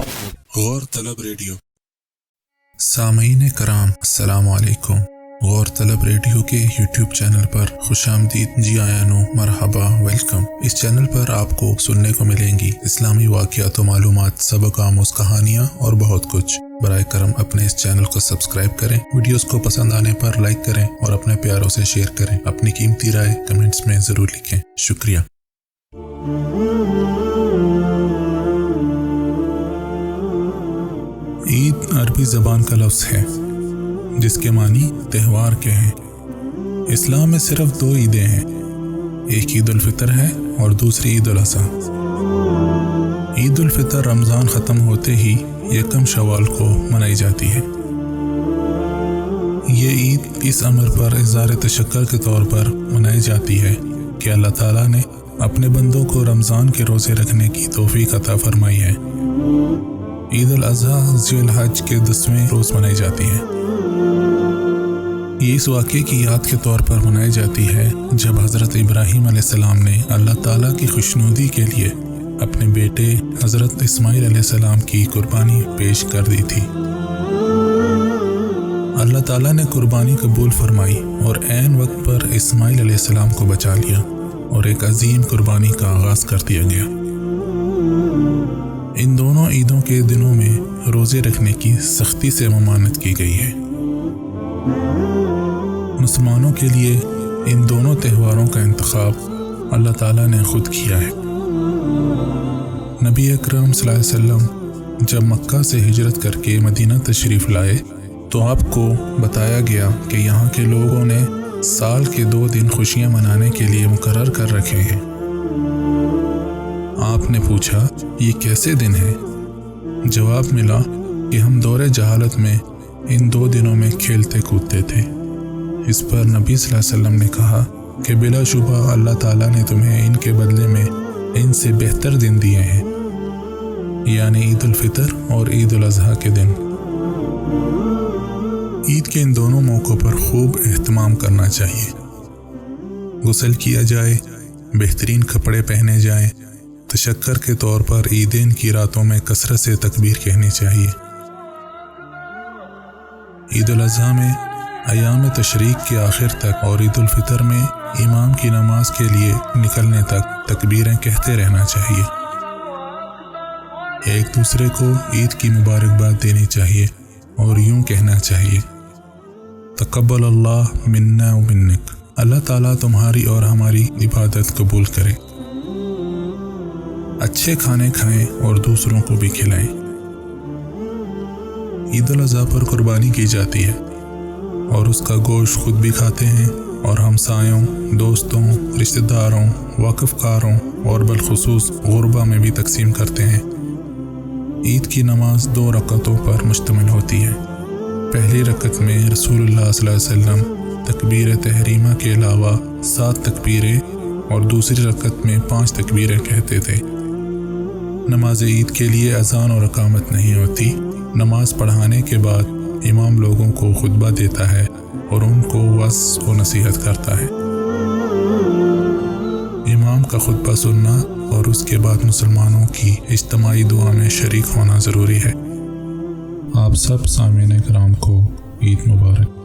غور طلب ریڈیو سامعین کرام السلام علیکم۔ غور طلب ریڈیو کے یوٹیوب چینل پر خوش آمدید، جی آیا نو، مرحبا، ویلکم۔ اس چینل پر آپ کو سننے کو ملیں گی اسلامی واقعات و معلومات، سبق آموز کہانیاں اور بہت کچھ۔ برائے کرم اپنے اس چینل کو سبسکرائب کریں، ویڈیوز کو پسند آنے پر لائک کریں اور اپنے پیاروں سے شیئر کریں۔ اپنی قیمتی رائے کمنٹس میں ضرور لکھیں، شکریہ۔ عید عربی زبان کا لفظ ہے جس کے معنی تہوار کے ہیں۔ اسلام میں صرف 2 عیدیں ہیں، ایک عید الفطر ہے اور دوسری عید الاضحیٰ۔ عید الفطر رمضان ختم ہوتے ہی 1 شوال کو منائی جاتی ہے۔ یہ عید اس امر پر اظہار تشکر کے طور پر منائی جاتی ہے کہ اللہ تعالیٰ نے اپنے بندوں کو رمضان کے روزے رکھنے کی توفیق عطا فرمائی ہے۔ عید الاضحیٰ ذی الحج کے 10ویں روز منائی جاتی ہے۔ یہ اس واقعے کی یاد کے طور پر منائی جاتی ہے جب حضرت ابراہیم علیہ السلام نے اللہ تعالیٰ کی خوشنودی کے لیے اپنے بیٹے حضرت اسماعیل علیہ السلام کی قربانی پیش کر دی تھی۔ اللہ تعالیٰ نے قربانی قبول فرمائی اور عین وقت پر اسماعیل علیہ السلام کو بچا لیا اور ایک عظیم قربانی کا آغاز کر دیا گیا۔ ان دونوں عیدوں کے دنوں میں روزے رکھنے کی سختی سے ممانعت کی گئی ہے۔ مسلمانوں کے لیے ان دونوں تہواروں کا انتخاب اللہ تعالیٰ نے خود کیا ہے۔ نبی اکرم صلی اللہ علیہ وسلم جب مکہ سے ہجرت کر کے مدینہ تشریف لائے تو آپ کو بتایا گیا کہ یہاں کے لوگوں نے سال کے 2 دن خوشیاں منانے کے لیے مقرر کر رکھے ہیں۔ آپ نے پوچھا یہ کیسے دن ہیں؟ جواب ملا کہ ہم دور جہالت میں ان 2 دنوں میں کھیلتے کودتے تھے۔ اس پر نبی صلی اللہ علیہ وسلم نے کہا کہ بلا شبہ اللہ تعالیٰ نے تمہیں ان کے بدلے میں ان سے بہتر دن دیے ہیں، یعنی عید الفطر اور عید الاضحیٰ کے دن۔ عید کے ان دونوں موقعوں پر خوب اہتمام کرنا چاہیے۔ غسل کیا جائے، بہترین کپڑے پہنے جائیں، تشکر کے طور پر عیدین کی راتوں میں کثرت سے تکبیر کہنی چاہیے۔ عید الاضحیٰ میں ایام تشریق کے آخر تک اور عید الفطر میں امام کی نماز کے لیے نکلنے تک تکبیریں کہتے رہنا چاہیے۔ ایک دوسرے کو عید کی مبارکباد دینی چاہیے اور یوں کہنا چاہیے، تقبل اللہ منا و منک، اللہ تعالیٰ تمہاری اور ہماری عبادت قبول کرے۔ اچھے کھانے کھائیں اور دوسروں کو بھی کھلائیں۔ عید الاضحیٰ پر قربانی کی جاتی ہے اور اس کا گوشت خود بھی کھاتے ہیں اور ہمسایوں، دوستوں، رشتہ داروں، وقف کاروں اور بالخصوص غربا میں بھی تقسیم کرتے ہیں۔ عید کی نماز 2 رکعتوں پر مشتمل ہوتی ہے۔ پہلی رکعت میں رسول اللہ صلی اللہ علیہ وسلم تکبیر تحریمہ کے علاوہ 7 تکبیریں اور دوسری رکعت میں 5 تکبیریں کہتے تھے۔ نماز عید کے لیے اذان اور اقامت نہیں ہوتی۔ نماز پڑھانے کے بعد امام لوگوں کو خطبہ دیتا ہے اور ان کو وعظ و نصیحت کرتا ہے۔ امام کا خطبہ سننا اور اس کے بعد مسلمانوں کی اجتماعی دعا میں شریک ہونا ضروری ہے۔ آپ سب سامعین کرام کو عید مبارک۔